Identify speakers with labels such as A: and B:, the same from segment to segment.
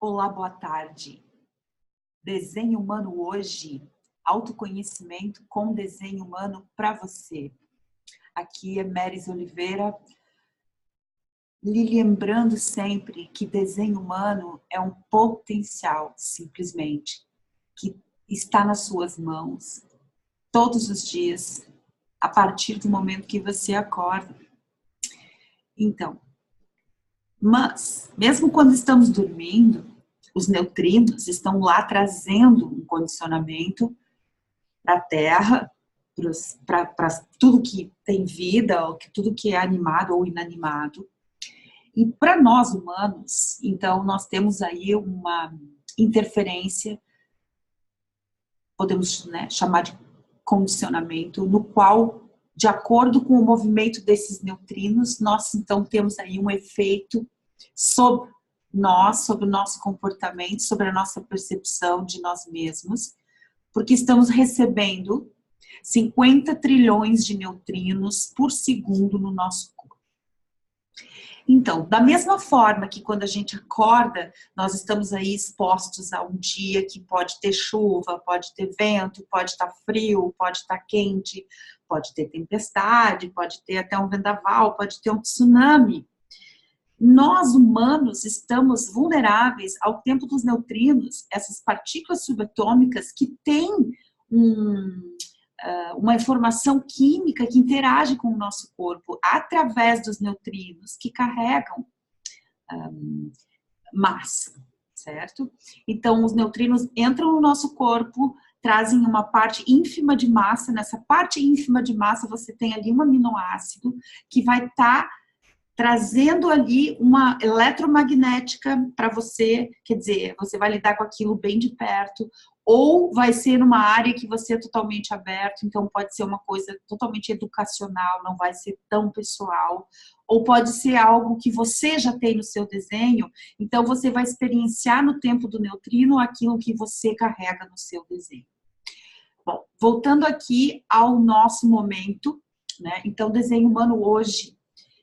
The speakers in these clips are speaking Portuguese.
A: Olá, boa tarde. Desenho humano hoje, autoconhecimento com desenho humano para você. Aqui é Meris Oliveira, lhe lembrando sempre que desenho humano é um potencial, simplesmente, que está nas suas mãos, todos os dias, a partir do momento que você acorda. Então, mas, mesmo quando estamos dormindo, os neutrinos estão lá trazendo um condicionamento para a Terra, para tudo que tem vida, ou tudo que é animado ou inanimado. E para nós humanos, então, nós temos aí uma interferência, podemos, né, chamar de condicionamento, no qual, de acordo com o movimento desses neutrinos, nós então temos aí um efeito sobre nós, sobre o nosso comportamento, sobre a nossa percepção de nós mesmos, porque estamos recebendo 50 trilhões de neutrinos por segundo no nosso corpo. Então, da mesma forma que quando a gente acorda, nós estamos aí expostos a um dia que pode ter chuva, pode ter vento, pode estar frio, pode estar quente, pode ter tempestade, pode ter até um vendaval, pode ter um tsunami. Nós, humanos, estamos vulneráveis ao tempo dos neutrinos, essas partículas subatômicas que têm uma informação química que interage com o nosso corpo através dos neutrinos que carregam massa, certo? Então, os neutrinos entram no nosso corpo, trazem uma parte ínfima de massa. Nessa parte ínfima de massa, você tem ali um aminoácido que vai estar trazendo ali uma eletromagnética para você, quer dizer, você vai lidar com aquilo bem de perto, ou vai ser numa área que você é totalmente aberto, então pode ser uma coisa totalmente educacional, não vai ser tão pessoal, ou pode ser algo que você já tem no seu desenho, então você vai experienciar no tempo do neutrino aquilo que você carrega no seu desenho. Bom, voltando aqui ao nosso momento, né? Então, desenho humano hoje,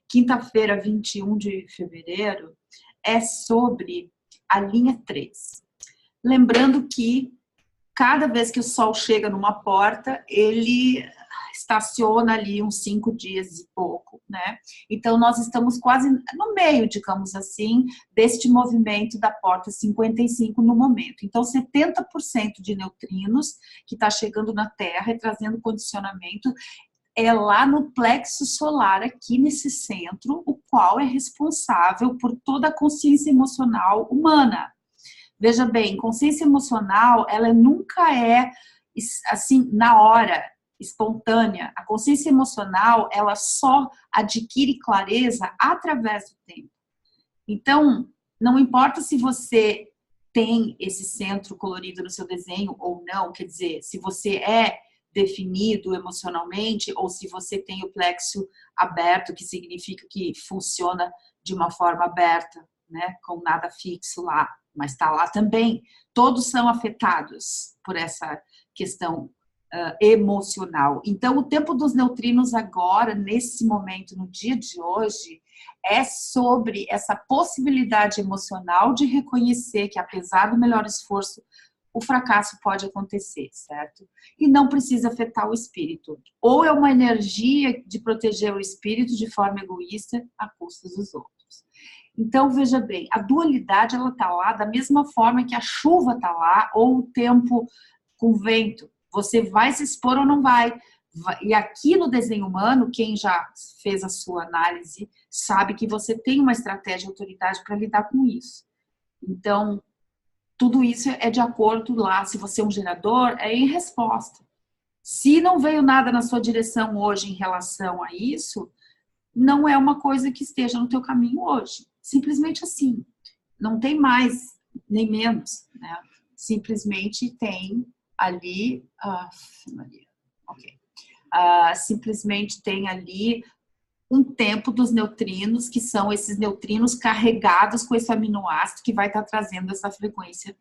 A: quinta-feira, 21 de fevereiro, é sobre a linha 3. Lembrando que cada vez que o Sol chega numa porta, ele estaciona ali uns 5 dias e pouco, né? Então, nós estamos quase no meio, digamos assim, deste movimento da porta 55 no momento. Então, 70% de neutrinos que está chegando na Terra e trazendo condicionamento é lá no plexo solar, aqui nesse centro, o qual é responsável por toda a consciência emocional humana. Veja bem, consciência emocional, ela nunca é, assim, na hora, espontânea. A consciência emocional, ela só adquire clareza através do tempo. Então, não importa se você tem esse centro colorido no seu desenho ou não, quer dizer, se você é definido emocionalmente ou se você tem o plexo aberto, que significa que funciona de uma forma aberta, né, com nada fixo lá, mas está lá também. Todos são afetados por essa questão emocional. Então, o tempo dos neutrinos agora, nesse momento, no dia de hoje, é sobre essa possibilidade emocional de reconhecer que, apesar do melhor esforço, o fracasso pode acontecer, certo? E não precisa afetar o espírito. Ou é uma energia de proteger o espírito de forma egoísta à custa dos outros. Então, veja bem, a dualidade, ela está lá da mesma forma que a chuva está lá, ou o tempo com vento. Você vai se expor ou não vai? E aqui no desenho humano, quem já fez a sua análise sabe que você tem uma estratégia de autoridade para lidar com isso. Então, tudo isso é de acordo lá, se você é um gerador, é em resposta. Se não veio nada na sua direção hoje em relação a isso, não é uma coisa que esteja no teu caminho hoje. Simplesmente assim. Não tem mais, nem menos, né? Simplesmente tem ali... simplesmente tem ali um tempo dos neutrinos, que são esses neutrinos carregados com esse aminoácido que vai estar trazendo essa frequência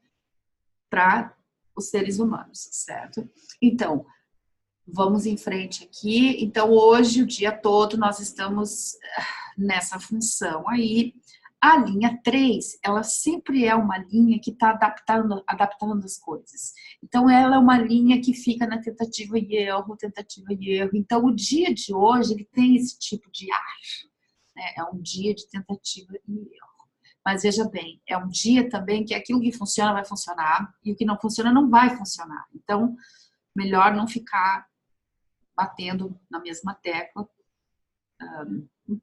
A: para os seres humanos, certo? Então, Vamos em frente aqui. Então, hoje, o dia todo, nós estamos nessa função aí. A linha 3, ela sempre é uma linha que está adaptando as coisas. Então, ela é uma linha que fica na tentativa e erro, tentativa e erro. Então, o dia de hoje, ele tem esse tipo de ar, né? É um dia de tentativa e erro. Mas veja bem, é um dia também que aquilo que funciona vai funcionar e o que não funciona não vai funcionar. Então, melhor não ficar batendo na mesma tecla.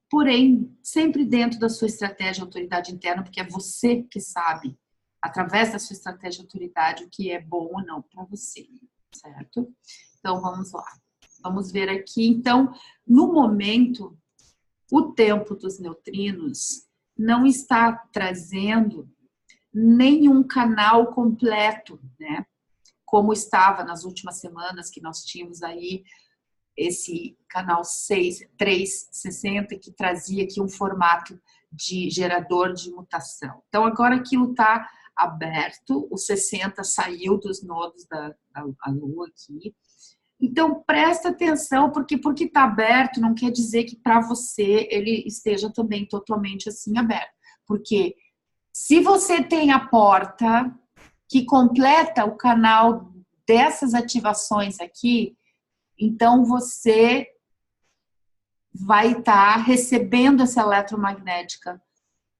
A: Porém, sempre dentro da sua estratégia de autoridade interna, porque é você que sabe, através da sua estratégia de autoridade, o que é bom ou não para você, certo? Então, vamos lá. Vamos ver aqui. Então, no momento, o tempo dos neutrinos não está trazendo nenhum canal completo, né? Como estava nas últimas semanas que nós tínhamos aí esse canal 360 que trazia aqui um formato de gerador de mutação. Então, agora aquilo está aberto, o 60 saiu dos nodos da Lua aqui. Então, presta atenção, porque está aberto não quer dizer que para você ele esteja também totalmente assim aberto. Porque se você tem a porta que completa o canal dessas ativações aqui, então você vai estar recebendo essa eletromagnética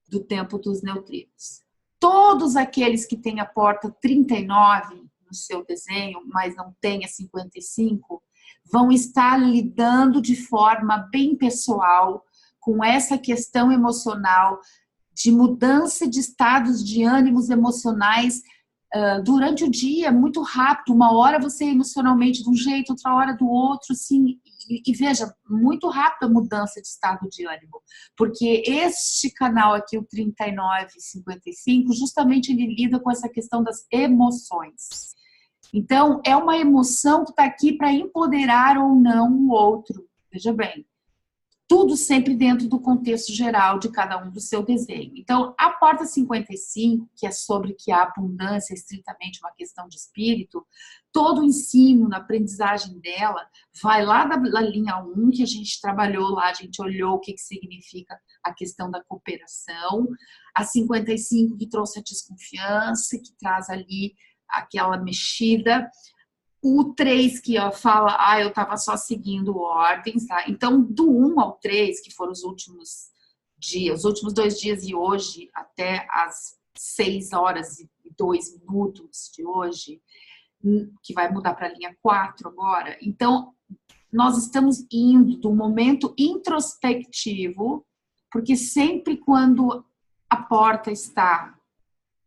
A: do tempo dos neutrinos. Todos aqueles que têm a porta 39 no seu desenho, mas não tem a 55, vão estar lidando de forma bem pessoal com essa questão emocional de mudança de estados de ânimos emocionais durante o dia, muito rápido. Uma hora você é emocionalmente de um jeito, outra hora do outro, assim, e veja, muito rápido a mudança de estado de ânimo, porque este canal aqui, o 3955, justamente ele lida com essa questão das emoções. Então, é uma emoção que está aqui para empoderar ou não o outro, veja bem. Tudo sempre dentro do contexto geral de cada um do seu desenho. Então, a porta 55, que é sobre que a abundância é estritamente uma questão de espírito, todo o ensino, na aprendizagem dela, vai lá da linha 1, que a gente trabalhou lá, a gente olhou o que significa a questão da cooperação, a 55 que trouxe a desconfiança, que traz ali aquela mexida, o 3 que fala, eu estava só seguindo ordens, tá? Então, do 1 ao 3, que foram os últimos dias, os últimos 2 dias e hoje, até as 6 horas e 2 minutos de hoje, que vai mudar para a linha 4 agora. Então, nós estamos indo do momento introspectivo, porque sempre quando a porta está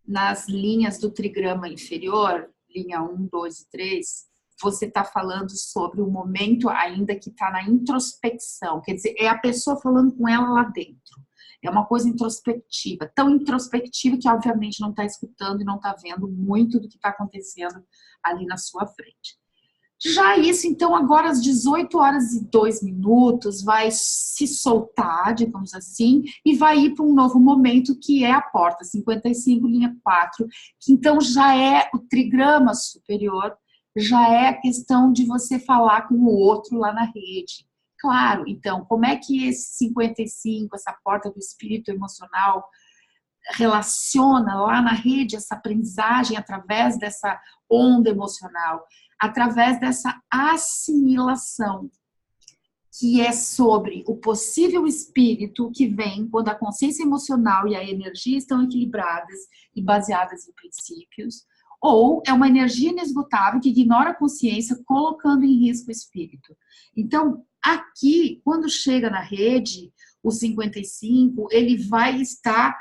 A: nas linhas do trigrama inferior, linha 1, 2 e 3, você está falando sobre o momento ainda que está na introspecção. Quer dizer, é a pessoa falando com ela lá dentro. É uma coisa introspectiva. Tão introspectiva que, obviamente, não está escutando e não está vendo muito do que está acontecendo ali na sua frente. Já isso, então, agora às 18 horas e 2 minutos, vai se soltar, digamos assim, e vai ir para um novo momento, que é a porta 55, linha 4, que então já é o trigrama superior, já é a questão de você falar com o outro lá na rede. Claro, então, como é que esse 55, essa porta do espírito emocional, relaciona lá na rede essa aprendizagem através dessa onda emocional, através dessa assimilação, que é sobre o possível espírito que vem quando a consciência emocional e a energia estão equilibradas e baseadas em princípios, ou é uma energia inesgotável que ignora a consciência, colocando em risco o espírito. Então, aqui, quando chega na rede, o 55, ele vai estar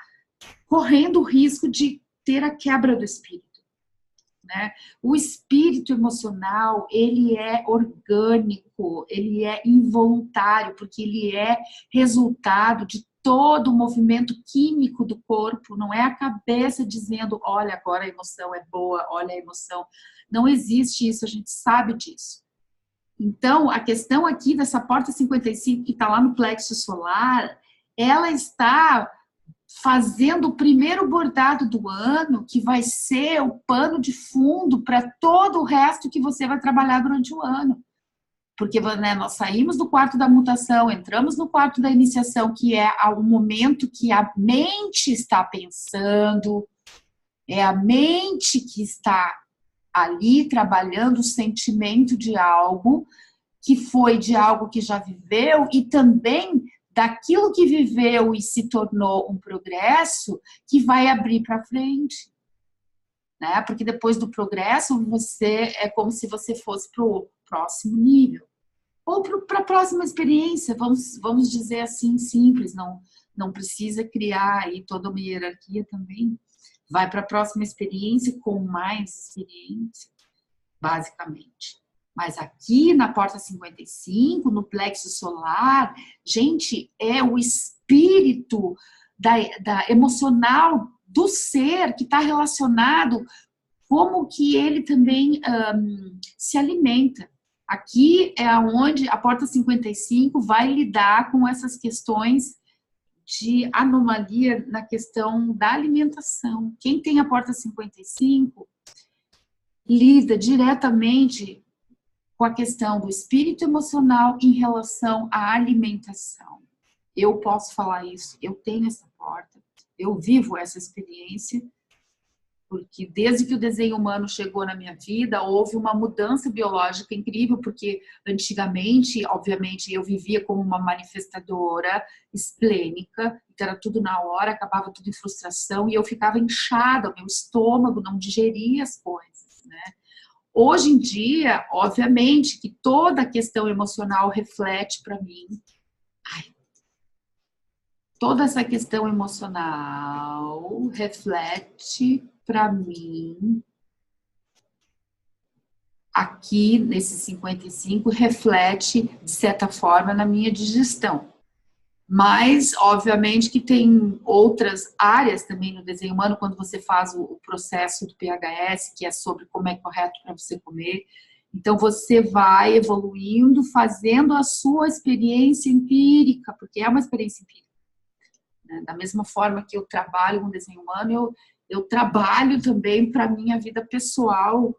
A: correndo o risco de ter a quebra do espírito, né? O espírito emocional, ele é orgânico, ele é involuntário, porque ele é resultado de todo o movimento químico do corpo, não é a cabeça dizendo, olha, agora a emoção é boa, olha a emoção. Não existe isso, a gente sabe disso. Então, a questão aqui dessa porta 55, que está lá no plexo solar, ela está fazendo o primeiro bordado do ano, que vai ser o pano de fundo para todo o resto que você vai trabalhar durante o ano. Porque, né, nós saímos do quarto da mutação, entramos no quarto da iniciação, que é o momento que a mente está pensando, é a mente que está ali trabalhando o sentimento de algo, que foi de algo que já viveu, e também daquilo que viveu e se tornou um progresso, que vai abrir para frente. Né? Porque depois do progresso, você é como se você fosse para o próximo nível. Ou para a próxima experiência, vamos dizer assim, simples, não precisa criar aí toda uma hierarquia também. Vai para a próxima experiência com mais experiência, basicamente. Mas aqui na porta 55, no plexo solar, gente, é o espírito da emocional do ser que está relacionado, como que ele também se alimenta. Aqui é onde a porta 55 vai lidar com essas questões de anomalia na questão da alimentação. Quem tem a porta 55 lida diretamente com a questão do espírito emocional em relação à alimentação. Eu posso falar isso, eu tenho essa porta, eu vivo essa experiência, porque desde que o desenho humano chegou na minha vida, houve uma mudança biológica incrível, porque antigamente, obviamente, eu vivia como uma manifestadora esplênica, então era tudo na hora, acabava tudo em frustração, e eu ficava inchada, o meu estômago não digeria as coisas, né? Hoje em dia, obviamente, que toda a questão emocional reflete para mim. Toda essa questão emocional reflete para mim, aqui nesse 55, reflete, de certa forma, na minha digestão. Mas, obviamente, que tem outras áreas também no desenho humano, quando você faz o processo do PHS, que é sobre como é correto para você comer. Então, você vai evoluindo, fazendo a sua experiência empírica, porque é uma experiência empírica. Da mesma forma que eu trabalho com desenho humano, eu trabalho também para a minha vida pessoal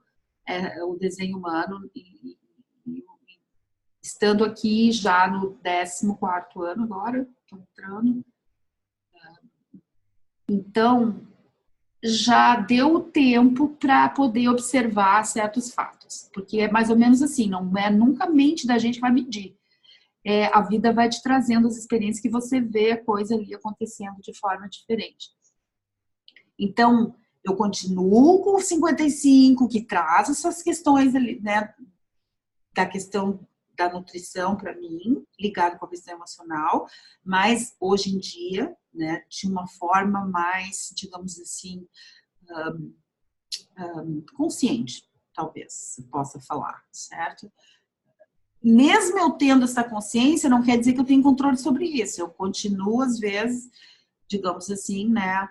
A: o desenho humano, e estando aqui já no 14º ano agora, estou entrando. Então, já deu tempo para poder observar certos fatos, porque é mais ou menos assim, não é nunca a mente da gente que vai medir. A vida vai te trazendo as experiências que você vê a coisa ali acontecendo de forma diferente. Então, eu continuo com o 55, que traz essas questões ali, né, da questão da nutrição para mim, ligado com a questão emocional, mas hoje em dia, né, de uma forma mais, digamos assim, consciente, talvez possa falar, certo? Mesmo eu tendo essa consciência, não quer dizer que eu tenho controle sobre isso. Eu continuo, às vezes, digamos assim, né,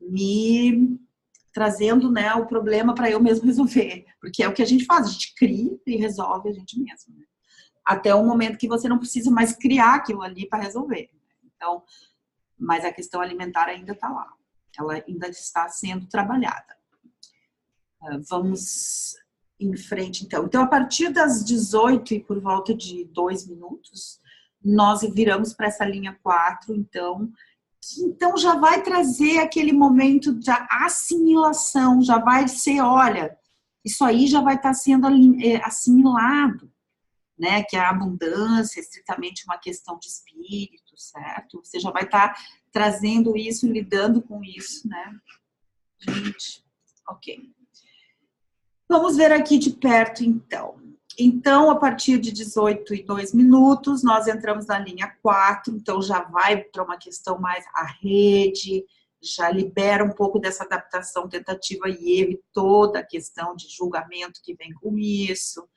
A: me trazendo, né, o problema para eu mesmo resolver. Porque é o que a gente faz, a gente cria e resolve a gente mesmo. Né? Até o momento que você não precisa mais criar aquilo ali para resolver. Então, mas a questão alimentar ainda está lá. Ela ainda está sendo trabalhada. Vamos em frente, então. Então, a partir das 18 e por volta de 2 minutos, nós viramos para essa linha 4, então, que então já vai trazer aquele momento da assimilação, já vai ser, olha, isso aí já vai estar sendo assimilado, né? Que a abundância é estritamente uma questão de espírito, certo? Você já vai estar trazendo isso, lidando com isso, né? Gente, ok. Vamos ver aqui de perto, então. Então, a partir de 18 e 2 minutos, nós entramos na linha 4, então já vai para uma questão mais a rede, já libera um pouco dessa adaptação, tentativa e erro, toda a questão de julgamento que vem com isso.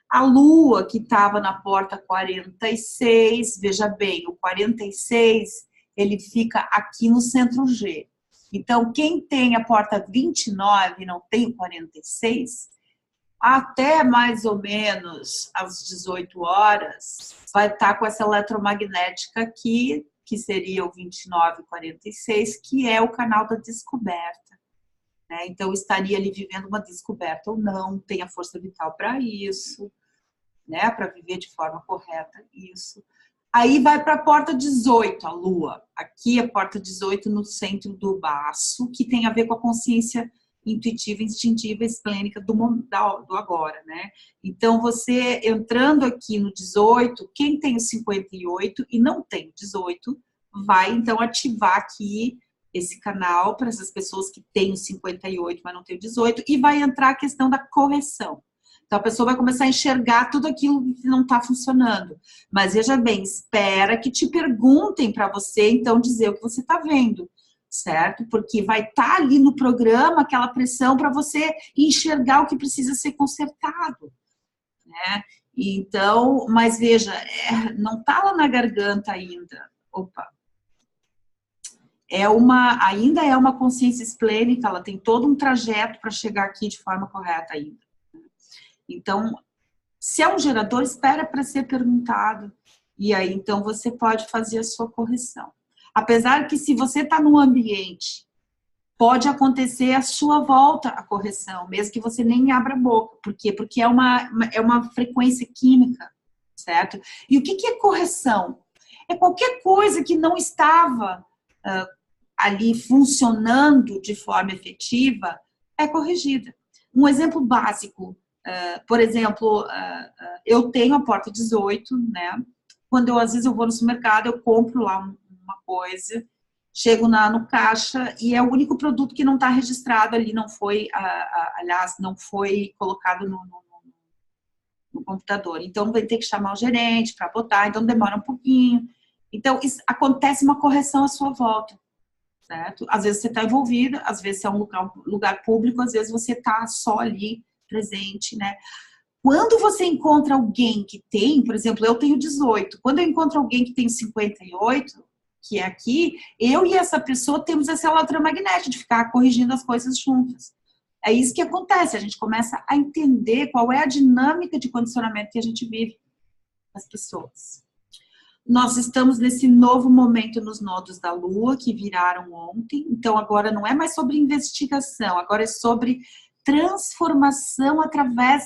A: A Lua, que estava na porta 46, veja bem, o 46, ele fica aqui no centro G. Então, quem tem a porta 29 e não tem o 46, até mais ou menos às 18 horas, vai estar com essa eletromagnética aqui, que seria o 29 e 46, que é o canal da descoberta. Né? Então, estaria ali vivendo uma descoberta ou não, tem a força vital para isso. né? Para viver de forma correta, isso. Aí vai para a porta 18, a Lua. Aqui a porta 18 no centro do baço, que tem a ver com a consciência intuitiva, instintiva, esplênica do agora, né? Então, você entrando aqui no 18, quem tem o 58 e não tem o 18, vai então ativar aqui esse canal para essas pessoas que têm o 58, mas não tem o 18, e vai entrar a questão da correção. Então, a pessoa vai começar a enxergar tudo aquilo que não está funcionando. Mas, veja bem, espera que te perguntem para você, então, dizer o que você está vendo, certo? Porque vai estar ali no programa aquela pressão para você enxergar o que precisa ser consertado, né? Então, mas veja, não está lá na garganta ainda. Opa! Ainda é uma consciência esplênica, ela tem todo um trajeto para chegar aqui de forma correta ainda. Então, se é um gerador, espera para ser perguntado. E aí, então, você pode fazer a sua correção. Apesar que se você está num ambiente, pode acontecer à sua volta a correção, mesmo que você nem abra a boca. Por quê? Porque é uma frequência química, certo? E o que é correção? É qualquer coisa que não estava ali funcionando de forma efetiva, é corrigida. Um exemplo básico, por exemplo, eu tenho a porta 18, né? Quando às vezes eu vou no supermercado, eu compro lá uma coisa, chego no caixa e é o único produto que não está registrado ali, não foi, aliás, não foi colocado no computador. Então, vai ter que chamar o gerente para botar, então demora um pouquinho. Então, acontece uma correção à sua volta, certo? Às vezes você está envolvida, às vezes é um lugar público, às vezes você está só ali presente, né? Quando você encontra alguém que tem, por exemplo, eu tenho 18, quando eu encontro alguém que tem 58, que é aqui, eu e essa pessoa temos essa eletromagnética de ficar corrigindo as coisas juntas. É isso que acontece, a gente começa a entender qual é a dinâmica de condicionamento que a gente vive as pessoas. Nós estamos nesse novo momento nos nodos da Lua, que viraram ontem, então agora não é mais sobre investigação, agora é sobre transformação através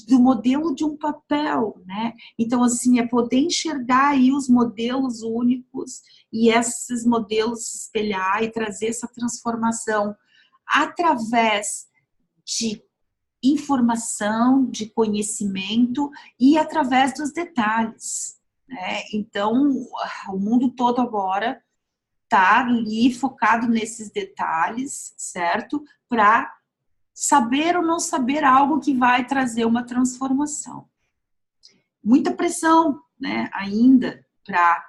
A: do modelo de um papel, né? Então, assim, é poder enxergar aí os modelos únicos e esses modelos se espelhar e trazer essa transformação através de informação, de conhecimento e através dos detalhes, né? Então, o mundo todo agora está ali focado nesses detalhes, certo? Para saber ou não saber algo que vai trazer uma transformação. Muita pressão, né, ainda para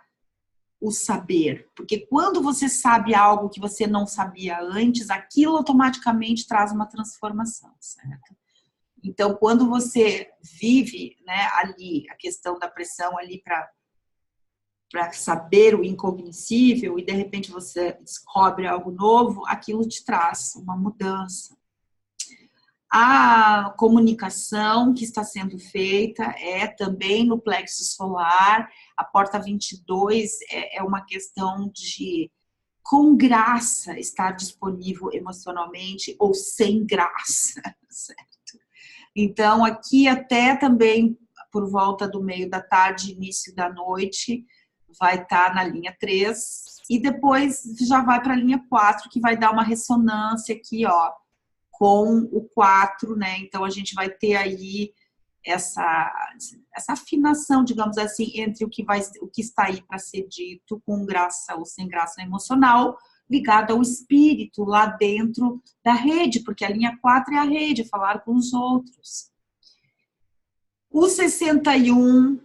A: o saber, porque quando você sabe algo que você não sabia antes, aquilo automaticamente traz uma transformação, certo? Então, quando você vive, né, ali a questão da pressão ali para saber o incognoscível e de repente você descobre algo novo, aquilo te traz uma mudança. A comunicação que está sendo feita é também no plexo solar. A porta 22 é uma questão de, com graça, estar disponível emocionalmente ou sem graça, certo? Então, aqui até também por volta do meio da tarde, início da noite, vai estar na linha 3 e depois já vai para a linha 4, que vai dar uma ressonância aqui, ó, com o 4, né? Então, a gente vai ter aí essa afinação, digamos assim, entre o que está aí para ser dito, com graça ou sem graça emocional, ligado ao espírito lá dentro da rede, porque a linha 4 é a rede, falar com os outros. O 61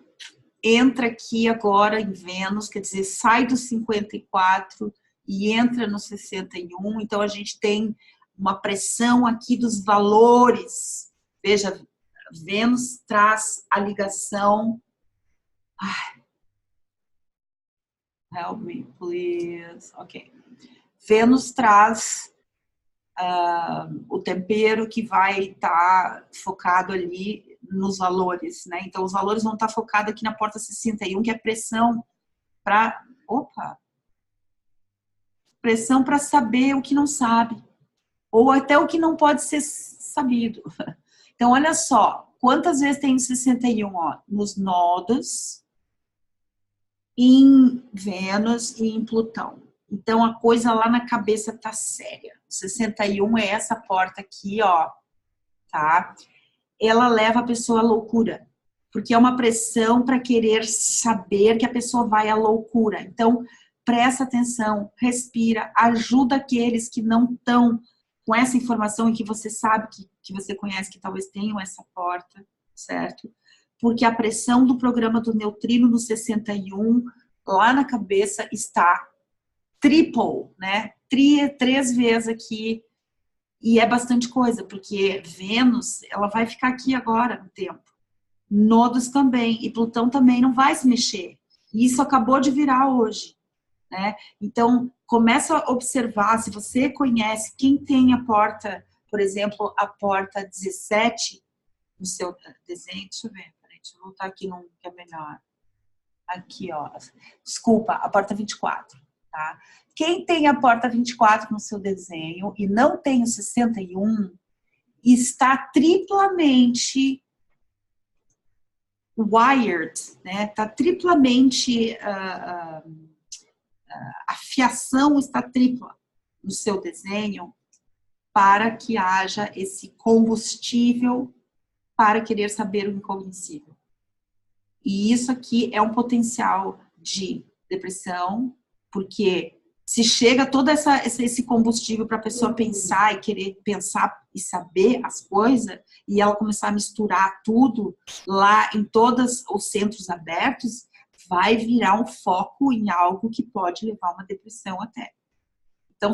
A: entra aqui agora em Vênus, quer dizer, sai do 54 e entra no 61, então a gente tem uma pressão aqui dos valores. Veja, Vênus traz a ligação. Help me, please. Ok. Vênus traz o tempero que vai estar focado ali nos valores, né? Então, os valores vão estar focados aqui na porta 61, que é pressão para... Pressão para saber o que não sabe. Ou até o que não pode ser sabido. Então, olha só, quantas vezes tem 61, ó, nos nodos, em Vênus e em Plutão. Então, a coisa lá na cabeça tá séria. 61 é essa porta aqui, ó, tá? Ela leva a pessoa à loucura, porque é uma pressão para querer saber que a pessoa vai à loucura. Então, presta atenção, respira, ajuda aqueles que não estão com essa informação e que você sabe que você conhece, que talvez tenham essa porta, certo? Porque a pressão do programa do neutrino no 61, lá na cabeça, está triple, né? Três vezes aqui. E é bastante coisa, porque Vênus, ela vai ficar aqui agora no tempo. Nodos também, e Plutão também não vai se mexer. E isso acabou de virar hoje, né? Então, começa a observar, se você conhece quem tem a porta, por exemplo, a porta 17 no seu desenho, deixa eu ver, peraí, deixa eu voltar aqui num que é melhor. Aqui, ó, desculpa, a porta 24, tá? Quem tem a porta 24 no seu desenho e não tem o 61, está triplamente wired, né? Está triplamente, a fiação está tripla no seu desenho para que haja esse combustível para querer saber o incognoscível. E isso aqui é um potencial de depressão, porque se chega todo esse combustível para a pessoa pensar e querer pensar e saber as coisas, e ela começar a misturar tudo lá em todos os centros abertos, vai virar um foco em algo que pode levar a uma depressão até. Então,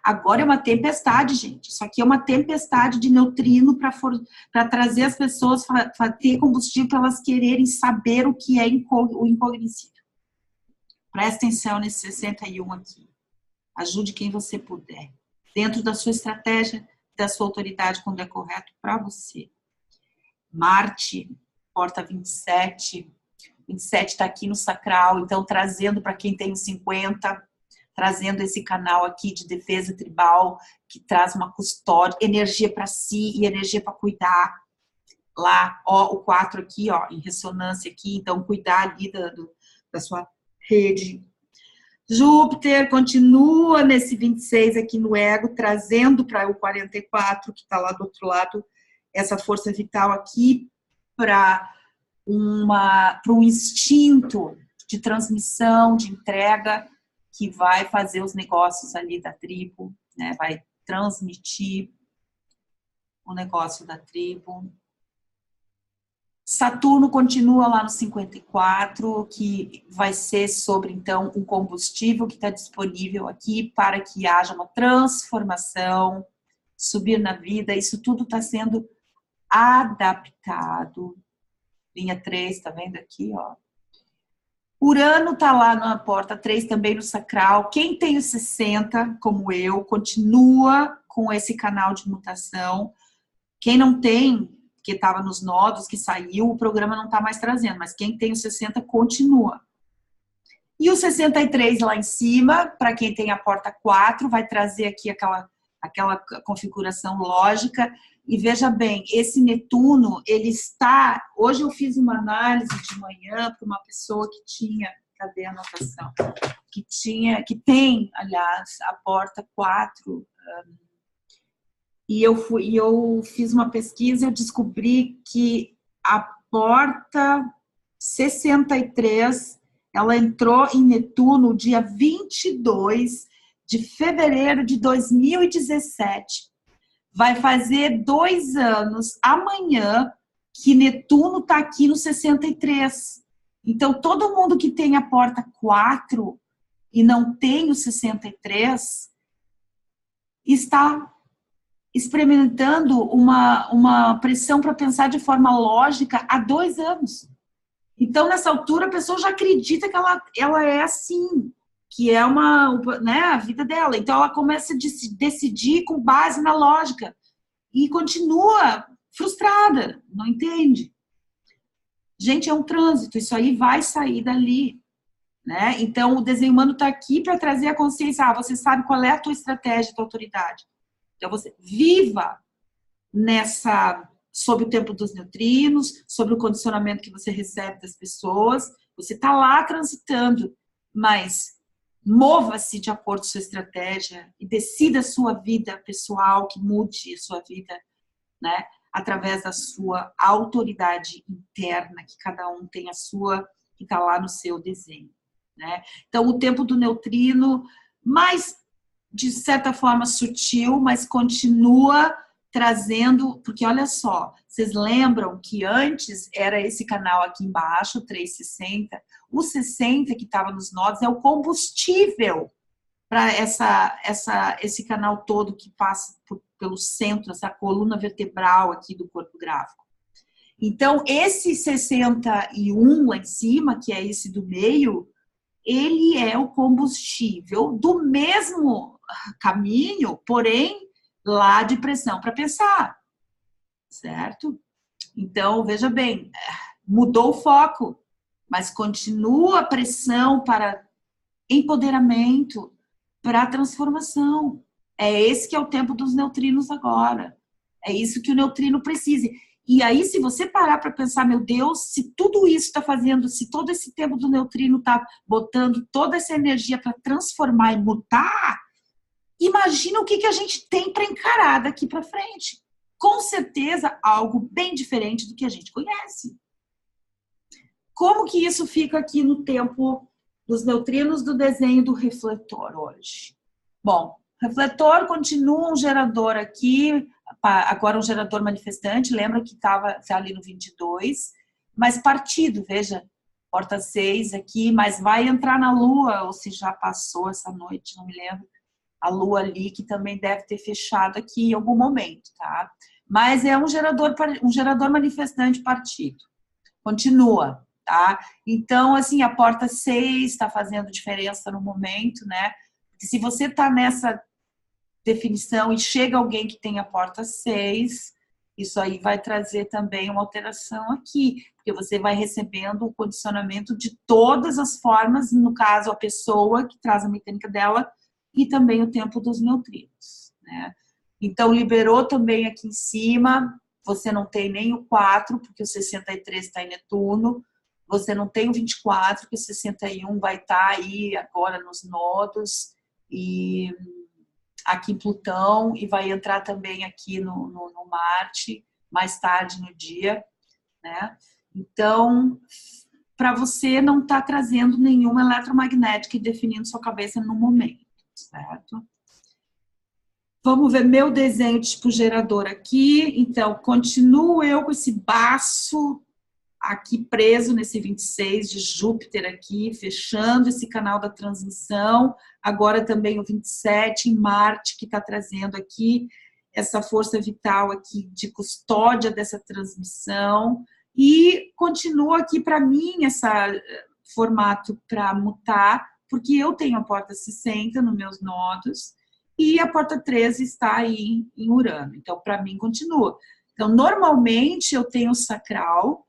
A: agora é uma tempestade, gente. Isso aqui é uma tempestade de neutrino para trazer as pessoas, para ter combustível para elas quererem saber o que é o incognoscível. Presta atenção nesse 61 aqui. Ajude quem você puder. Dentro da sua estratégia, da sua autoridade, quando é correto para você. Marte, porta 27. 27 está aqui no sacral, então trazendo para quem tem 50, trazendo esse canal aqui de defesa tribal, que traz uma custódia, energia para si e energia para cuidar. Lá, ó, o 4 aqui, ó, em ressonância aqui, então cuidar ali da sua rede. Júpiter continua nesse 26 aqui no ego, trazendo para o 44, que está lá do outro lado, essa força vital aqui para um instinto de transmissão, de entrega, que vai fazer os negócios ali da tribo, né? Vai transmitir o negócio da tribo. Saturno continua lá no 54, que vai ser sobre, então, um combustível que está disponível aqui para que haja uma transformação, subir na vida. Isso tudo está sendo adaptado. Linha 3, tá vendo aqui, ó? Urano tá lá na porta 3, também no sacral. Quem tem os 60, como eu, continua com esse canal de mutação. Quem não tem, que estava nos nodos, que saiu, o programa não está mais trazendo, mas quem tem os 60 continua. E o 63 lá em cima, para quem tem a porta 4, vai trazer aqui aquela configuração lógica. E veja bem, esse Netuno, ele está... Hoje eu fiz uma análise de manhã para uma pessoa que tinha... Cadê a anotação? Que tem, aliás, a porta 4. E eu fiz uma pesquisa e eu descobri que a porta 63, ela entrou em Netuno dia 22 de fevereiro de 2017. Vai fazer 2 anos amanhã que Netuno está aqui no 63. Então, todo mundo que tem a porta 4 e não tem o 63 está experimentando uma pressão para pensar de forma lógica há 2 anos. Então, nessa altura, a pessoa já acredita que ela é assim, que é né, a vida dela. Então, ela começa a decidir com base na lógica e continua frustrada, não entende. Gente, é um trânsito, isso aí vai sair dali, né? Então, o desenho humano está aqui para trazer a consciência. Você sabe qual é a tua estratégia, a tua autoridade. Então, você viva nessa sobre o tempo dos neutrinos, sobre o condicionamento que você recebe das pessoas. Você está lá transitando, mas mova-se de acordo com a sua estratégia e decida a sua vida pessoal, que mude a sua vida, né? Através da sua autoridade interna, que cada um tem a sua, que está lá no seu desenho, né? Então, o tempo do neutrino, mais de certa forma sutil, mas continua trazendo, porque olha só, vocês lembram que antes era esse canal aqui embaixo, 360, o 60 que estava nos nodos é o combustível para esse canal todo que passa pelo centro, essa coluna vertebral aqui do corpo gráfico. Então, esse 61 lá em cima, que é esse do meio, ele é o combustível do mesmo caminho, porém, lá de pressão para pensar, certo? Então, veja bem, mudou o foco, mas continua a pressão para empoderamento, para transformação. É esse que é o tempo dos neutrinos agora. É isso que o neutrino precisa. E aí, se você parar para pensar, meu Deus, se tudo isso está fazendo, se todo esse tempo do neutrino está botando toda essa energia para transformar e mutar, imagina o que a gente tem para encarar daqui para frente. Com certeza, algo bem diferente do que a gente conhece. Como que isso fica aqui no tempo dos neutrinos do desenho do refletor hoje? Bom, refletor continua um gerador aqui, agora um gerador manifestante, lembra que estava ali no 22, mas partido, veja, porta 6 aqui, mas vai entrar na lua, ou se já passou essa noite, não me lembro, a lua ali, que também deve ter fechado aqui em algum momento, tá? Mas é um gerador manifestante partido. Continua, tá? Então, assim, a porta 6 está fazendo diferença no momento, né? Porque se você está nessa definição e chega alguém que tem a porta 6, isso aí vai trazer também uma alteração aqui, porque você vai recebendo o condicionamento de todas as formas, no caso, a pessoa que traz a mecânica dela, e também o tempo dos neutrinos, né? Então, liberou também aqui em cima, você não tem nem o 4, porque o 63 está em Netuno, você não tem o 24, porque o 61 vai estar aí agora nos nodos, e aqui em Plutão, e vai entrar também aqui no Marte, mais tarde no dia, né? Então, para você não estar trazendo nenhuma eletromagnética e definindo sua cabeça no momento, certo? Vamos ver meu desenho tipo gerador aqui. Então, continuo eu com esse baço aqui preso nesse 26 de Júpiter aqui, fechando esse canal da transmissão. Agora também o 27 em Marte, que está trazendo aqui essa força vital aqui de custódia dessa transmissão. E continua aqui para mim esse formato para mutar, porque eu tenho a porta 60 nos meus nodos e a porta 13 está aí em Urano. Então, para mim, continua. Então, normalmente eu tenho o sacral.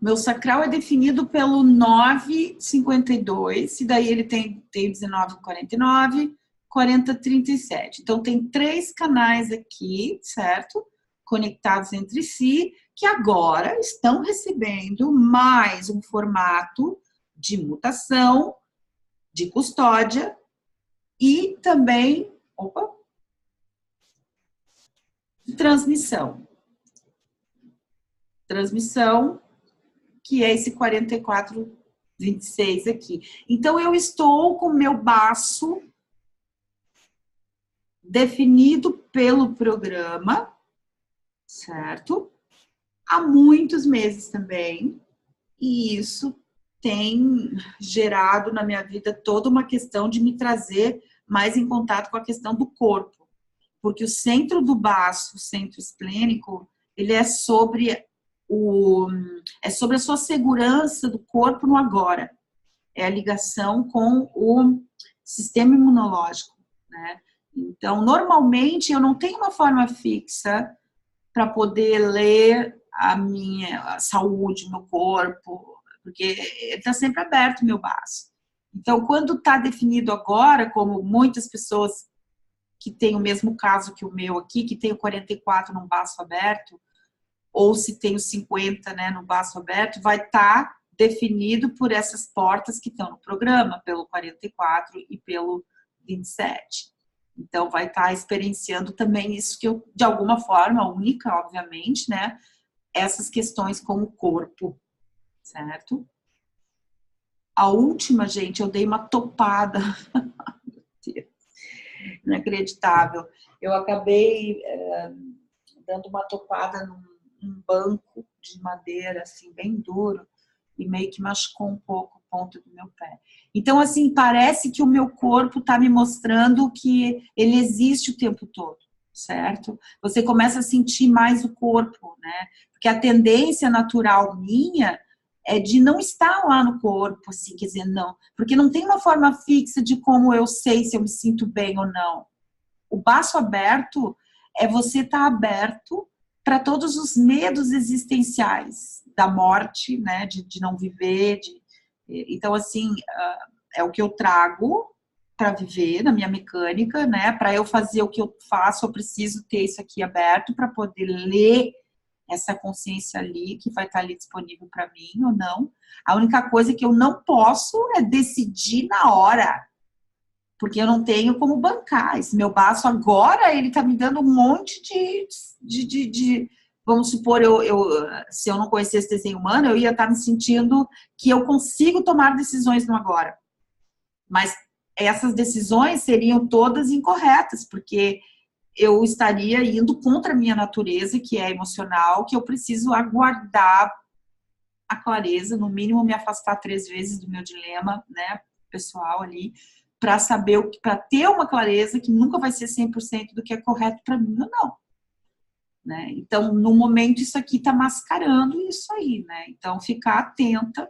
A: Meu sacral é definido pelo 9,52, e daí ele tem 19,49, 40,37. Então, tem 3 canais aqui, certo? Conectados entre si, que agora estão recebendo mais um formato de mutação, de custódia e também, de transmissão. Transmissão, que é esse 44,26 aqui. Então, eu estou com o meu baço definido pelo programa, certo? Há muitos meses também, e isso tem gerado na minha vida toda uma questão de me trazer mais em contato com a questão do corpo. Porque o centro do baço, o centro esplênico, ele é sobre a sua segurança do corpo no agora. É a ligação com o sistema imunológico, né? Então, normalmente, eu não tenho uma forma fixa para poder ler a minha saúde, o meu corpo, porque está sempre aberto o meu baço. Então, quando está definido agora, como muitas pessoas que tem o mesmo caso que o meu aqui, que tem o 44 num baço aberto, ou se tem o 50, né, no baço aberto, vai estar definido por essas portas que estão no programa, pelo 44 e pelo 27. Então, vai estar experienciando também isso que eu, de alguma forma, única, obviamente, né, essas questões com o corpo, certo? A última, gente, eu dei uma topada. Inacreditável. Eu acabei dando uma topada num banco de madeira, assim, bem duro, e meio que machucou um pouco o ponto do meu pé. Então, assim, parece que o meu corpo está me mostrando que ele existe o tempo todo, certo? Você começa a sentir mais o corpo, né? Porque a tendência natural minha é de não estar lá no corpo, assim, quer dizer, não. Porque não tem uma forma fixa de como eu sei se eu me sinto bem ou não. O baço aberto é você estar aberto para todos os medos existenciais da morte, né, de não viver. Então, assim, é o que eu trago para viver na minha mecânica, né? Para eu fazer o que eu faço, eu preciso ter isso aqui aberto para poder ler essa consciência ali, que vai estar ali disponível para mim ou não. A única coisa que eu não posso é decidir na hora, porque eu não tenho como bancar. Esse meu baço agora, ele tá me dando um monte de vamos supor, se eu não conhecesse desenho humano, eu ia estar me sentindo que eu consigo tomar decisões no agora. Mas essas decisões seriam todas incorretas, porque eu estaria indo contra a minha natureza, que é emocional, que eu preciso aguardar a clareza, no mínimo me afastar 3 vezes do meu dilema, né, pessoal ali, para saber para ter uma clareza que nunca vai ser 100% do que é correto para mim ou não. Né? Então, no momento, isso aqui está mascarando isso aí, né? Então, ficar atenta,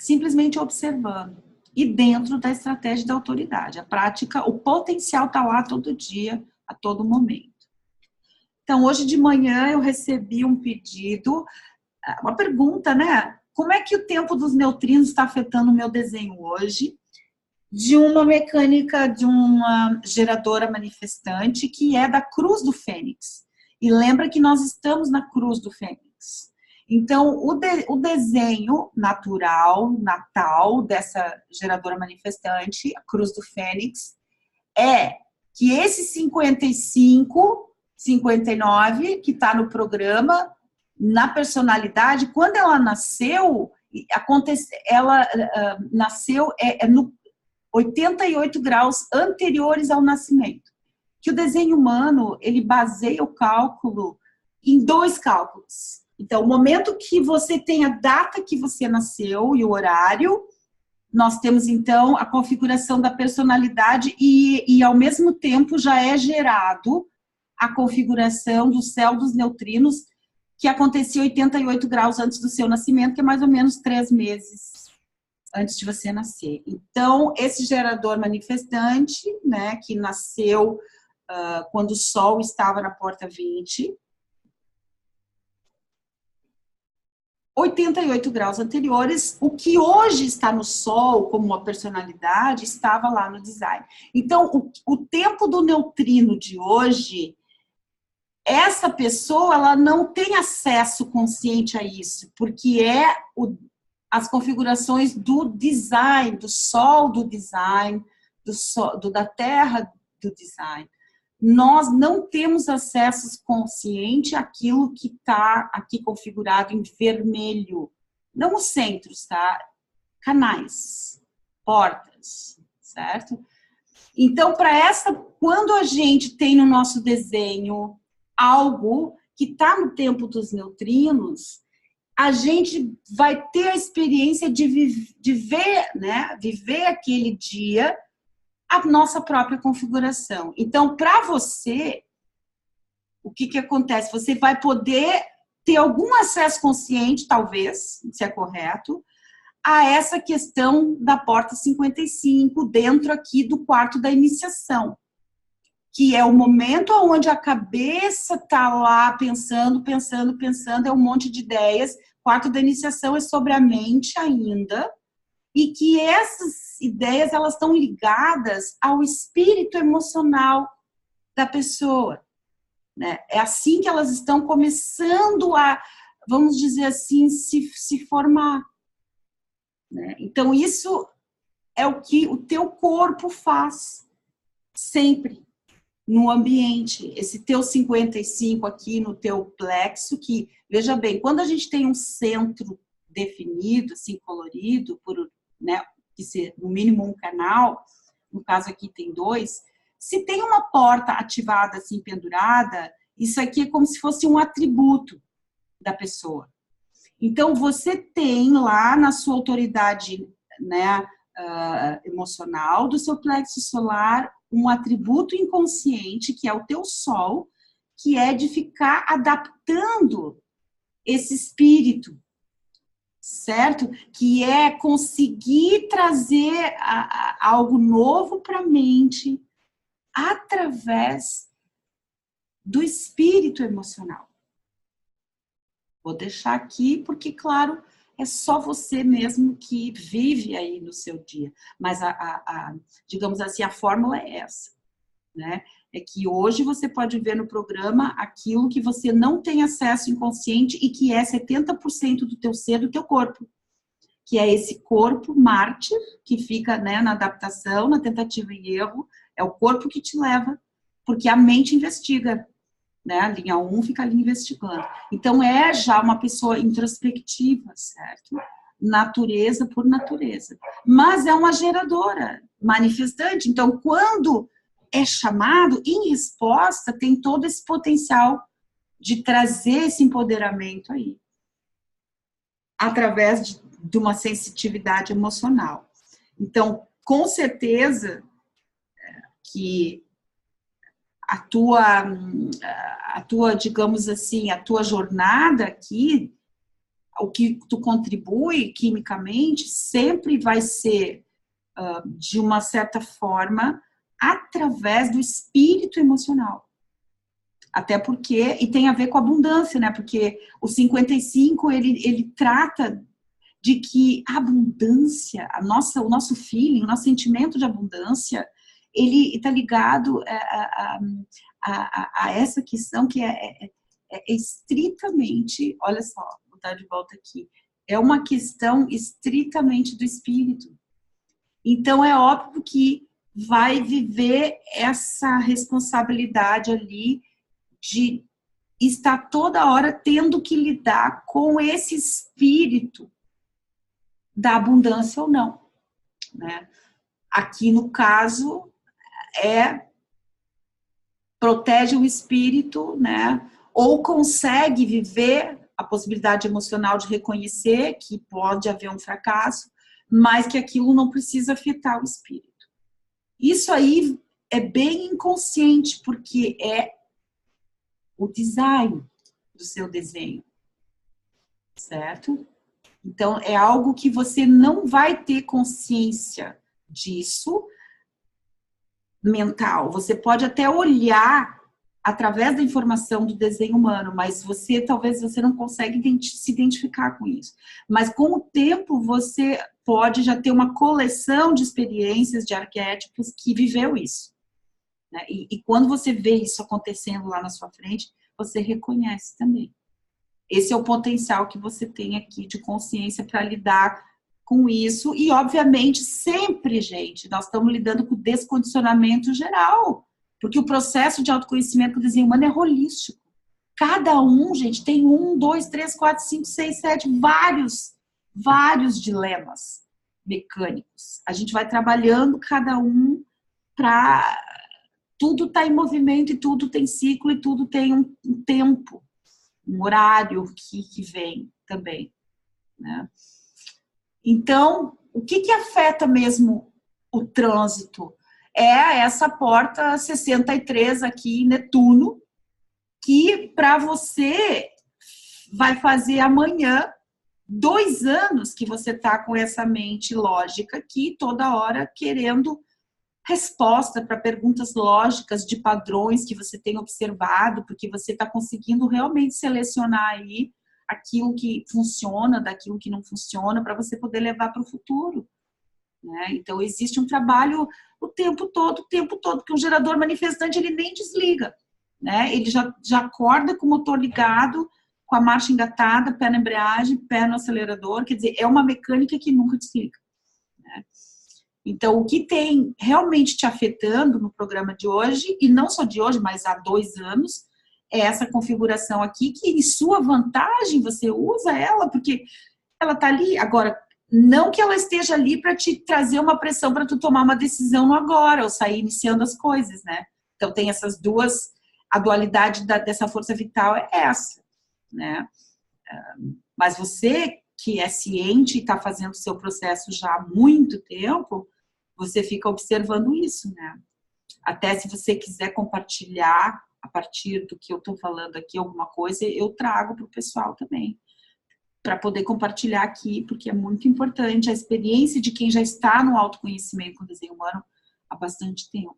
A: simplesmente observando. E dentro da estratégia da autoridade. A prática, o potencial está lá todo dia, a todo momento. Então, hoje de manhã eu recebi um pedido, uma pergunta, né? Como é que o tempo dos neutrinos está afetando o meu desenho hoje? De uma mecânica, de uma geradora manifestante, que é da Cruz do Fênix. E lembra que nós estamos na Cruz do Fênix. Então, o desenho natural, natal, dessa geradora manifestante, a Cruz do Fênix, é que esse 55, 59, que está no programa, na personalidade, quando ela nasceu, ela nasceu no 88 graus anteriores ao nascimento. Que o desenho humano, ele baseia o cálculo em 2 cálculos. Então, o momento que você tem a data que você nasceu e o horário, nós temos, então, a configuração da personalidade e ao mesmo tempo, já é gerado a configuração do céu dos neutrinos, que acontecia 88 graus antes do seu nascimento, que é mais ou menos 3 meses antes de você nascer. Então, esse gerador manifestante, né, que nasceu quando o Sol estava na porta 20, 88 graus anteriores, o que hoje está no Sol como uma personalidade, estava lá no design. Então, o tempo do neutrino de hoje, essa pessoa, ela não tem acesso consciente a isso, porque as configurações do design, do Sol do design, da Terra do design. Nós não temos acesso consciente àquilo que está aqui configurado em vermelho. Não os centros, tá? Canais, portas, certo? Então, quando a gente tem no nosso desenho algo que está no tempo dos neutrinos, a gente vai ter a experiência de ver, né? Viver aquele dia a nossa própria configuração. Então, para você, o que acontece? Você vai poder ter algum acesso consciente, talvez, se é correto, a essa questão da porta 55, dentro aqui do quarto da iniciação, que é o momento onde a cabeça está lá pensando, é um monte de ideias. O quarto da iniciação é sobre a mente ainda, e que essas ideias, elas estão ligadas ao espírito emocional da pessoa, né? É assim que elas estão começando a, vamos dizer assim, se formar, né? Então, isso é o que o teu corpo faz sempre no ambiente. Esse teu 55 aqui no teu plexo, que, veja bem, quando a gente tem um centro definido, assim, colorido, por, né, que ser no mínimo um canal, no caso aqui tem 2, se tem uma porta ativada, assim, pendurada, isso aqui é como se fosse um atributo da pessoa. Então, você tem lá na sua autoridade, né, emocional do seu plexo solar um atributo inconsciente, que é o teu sol, que é de ficar adaptando esse espírito, certo? Que é conseguir trazer algo novo para a mente através do espírito emocional. Vou deixar aqui porque, claro, é só você mesmo que vive aí no seu dia. Mas, digamos assim, a fórmula é essa, né? É que hoje você pode ver no programa aquilo que você não tem acesso inconsciente e que é 70% do teu ser, do teu corpo. Que é esse corpo mártir, que fica, né, na adaptação, na tentativa e erro. É o corpo que te leva, porque a mente investiga. Né? A linha 1 fica ali investigando. Então, é já uma pessoa introspectiva, certo? Natureza por natureza. Mas é uma geradora, manifestante. Então, quando é chamado, em resposta, tem todo esse potencial de trazer esse empoderamento aí. Através de uma sensitividade emocional. Então, com certeza que a tua, digamos assim, a tua jornada aqui, o que tu contribui quimicamente, sempre vai ser, de uma certa forma, através do espírito emocional. Até porque, e tem a ver com a abundância, né? Porque o 55, ele trata de que a abundância, o nosso feeling, o nosso sentimento de abundância, ele está ligado a essa questão que é estritamente, olha só, vou botar de volta aqui, é uma questão estritamente do espírito. Então, é óbvio que vai viver essa responsabilidade ali de estar toda hora tendo que lidar com esse espírito da abundância ou não, né? Aqui no caso protege o espírito, né? Ou consegue viver a possibilidade emocional de reconhecer que pode haver um fracasso, mas que aquilo não precisa afetar o espírito. Isso aí é bem inconsciente, porque é o design do seu desenho, certo? Então, é algo que você não vai ter consciência disso, mental. Você pode até olhar através da informação do desenho humano, mas talvez você não consegue se identificar com isso. Mas com o tempo, você pode já ter uma coleção de experiências, de arquétipos que viveu isso. Né? E quando você vê isso acontecendo lá na sua frente, você reconhece também. Esse é o potencial que você tem aqui de consciência para lidar com isso. E, obviamente, sempre, gente, nós estamos lidando com descondicionamento geral. Porque o processo de autoconhecimento do desenho humano é holístico. Cada um, gente, tem 1, 2, 3, 4, 5, 6, 7, vários dilemas mecânicos. A gente vai trabalhando cada um para... Tudo está em movimento e tudo tem ciclo e tudo tem um tempo, um horário que vem também, né? Então, o que afeta mesmo o trânsito? É essa porta 63 aqui, Netuno, que para você vai fazer amanhã 2 anos que você está com essa mente lógica aqui, toda hora querendo resposta para perguntas lógicas de padrões que você tem observado, porque você está conseguindo realmente selecionar aí aquilo que funciona daquilo que não funciona para você poder levar para o futuro. né? Então, existe um trabalho o tempo todo, porque um gerador manifestante, ele nem desliga, né? Ele já acorda com o motor ligado, com a marcha engatada, pé na embreagem, pé no acelerador, quer dizer, é uma mecânica que nunca desliga, né? Então, o que tem realmente te afetando no programa de hoje, e não só de hoje, mas há 2 anos, é essa configuração aqui, que em sua vantagem você usa ela, porque ela está ali. Agora, não que ela esteja ali para te trazer uma pressão para tu tomar uma decisão no agora, ou sair iniciando as coisas, né? Então, tem essas duas, a dualidade dessa força vital é essa, né? Mas você que é ciente e está fazendo o seu processo já há muito tempo, você fica observando isso, né? Até se você quiser compartilhar a partir do que eu estou falando aqui alguma coisa, eu trago para o pessoal também, para poder compartilhar aqui, porque é muito importante a experiência de quem já está no autoconhecimento com desenho humano há bastante tempo.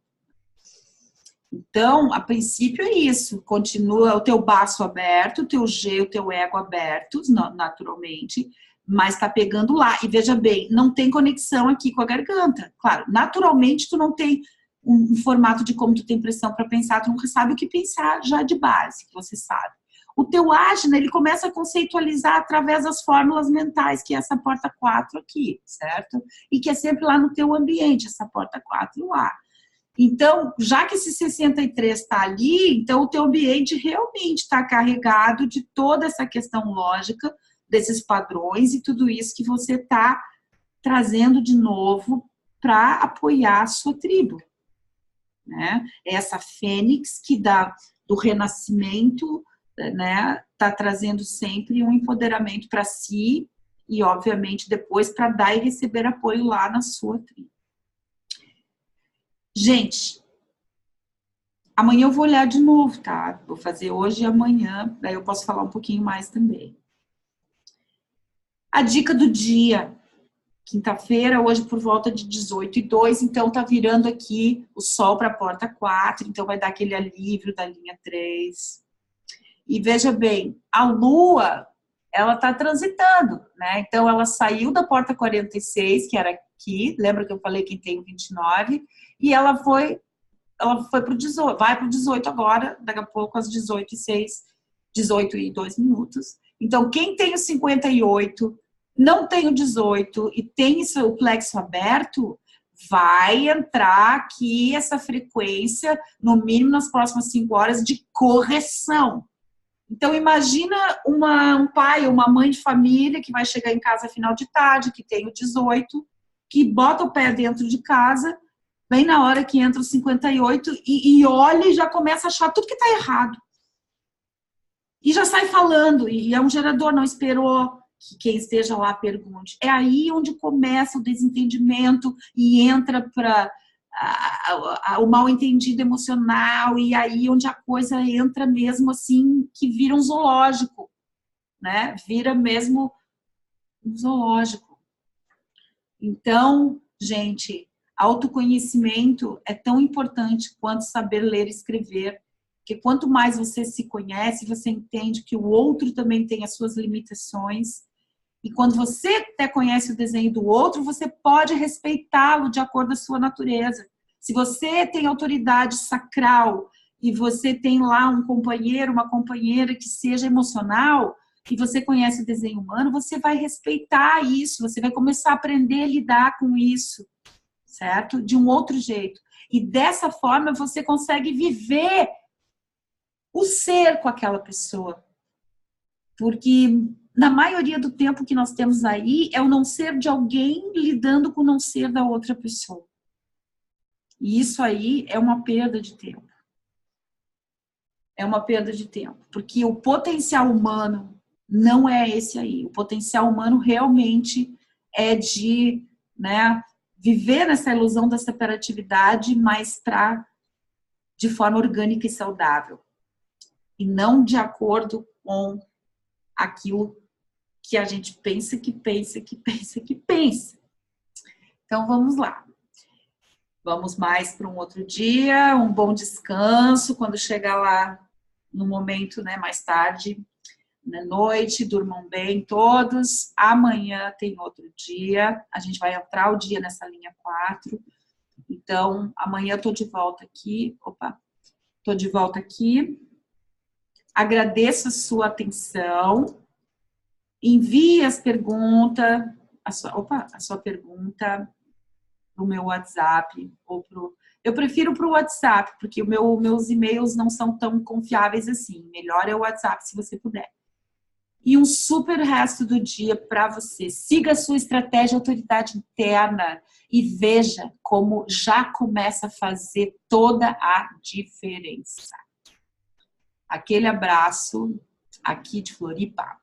A: Então, a princípio é isso, continua o teu baço aberto, o teu G, o teu ego abertos, naturalmente, mas tá pegando lá. E veja bem, não tem conexão aqui com a garganta. Claro, naturalmente tu não tem um formato de como tu tem pressão para pensar, tu nunca sabe o que pensar já de base, que você sabe. O teu ágina, ele começa a conceitualizar através das fórmulas mentais, que é essa porta 4 aqui, certo? E que é sempre lá no teu ambiente, essa porta 4 lá. Então, já que esse 63 está ali, então o teu ambiente realmente está carregado de toda essa questão lógica, desses padrões e tudo isso que você está trazendo de novo para apoiar a sua tribo, né? Essa fênix que dá do renascimento, né? Tá trazendo sempre um empoderamento para si e, obviamente, depois para dar e receber apoio lá na sua tribo. Gente, amanhã eu vou olhar de novo, tá? Vou fazer hoje e amanhã, daí eu posso falar um pouquinho mais também. A dica do dia, quinta-feira, hoje por volta de 18h02, então tá virando aqui o sol para a porta 4, então vai dar aquele alívio da linha 3. E veja bem, a lua, ela tá transitando, né? Então ela saiu da porta 46, que era aqui, lembra que eu falei que tem o 29, e ela foi para o 18, vai para o 18 agora, daqui a pouco às 18h06, 18h02. Então, quem tem o 58, não tem o 18 e tem o plexo aberto, vai entrar aqui essa frequência, no mínimo nas próximas 5 horas, de correção. Então, imagina um pai ou uma mãe de família que vai chegar em casa final de tarde, que tem o 18, que bota o pé dentro de casa, bem na hora que entra o 58 e olha e já começa a achar tudo que está errado. E já sai falando, e é um gerador, não esperou que quem esteja lá pergunte. É aí onde começa o desentendimento e entra para o mal entendido emocional, e aí onde a coisa entra mesmo assim, que vira um zoológico, né? Vira mesmo um zoológico. Então, gente, autoconhecimento é tão importante quanto saber ler e escrever, porque quanto mais você se conhece, você entende que o outro também tem as suas limitações, e quando você até conhece o desenho do outro, você pode respeitá-lo de acordo com a sua natureza. Se você tem autoridade sacral e você tem lá um companheiro, uma companheira que seja emocional, e você conhece o desenho humano, você vai respeitar isso, você vai começar a aprender a lidar com isso, certo? De um outro jeito. E dessa forma você consegue viver o ser com aquela pessoa. Porque na maioria do tempo que nós temos aí é o não ser de alguém lidando com o não ser da outra pessoa. E isso aí é uma perda de tempo. É uma perda de tempo. Porque o potencial humano não é esse aí. O potencial humano realmente é de, né, viver nessa ilusão da separatividade, mas de forma orgânica e saudável. E não de acordo com aquilo que a gente pensa, que pensa, que pensa, que pensa. Então, vamos lá. Vamos mais para um outro dia, um bom descanso, quando chegar lá no momento, né, mais tarde. noite, durmam bem todos. Amanhã tem outro dia. A gente vai entrar o dia nessa linha 4. Então, amanhã eu tô de volta aqui. Opa, tô de volta aqui. Agradeço a sua atenção. Envie as perguntas, a sua pergunta pro meu WhatsApp ou eu prefiro para o WhatsApp, porque meus e-mails não são tão confiáveis assim. Melhor é o WhatsApp, se você puder. E um super resto do dia para você. Siga a sua estratégia de autoridade interna e veja como já começa a fazer toda a diferença. Aquele abraço aqui de Floripa.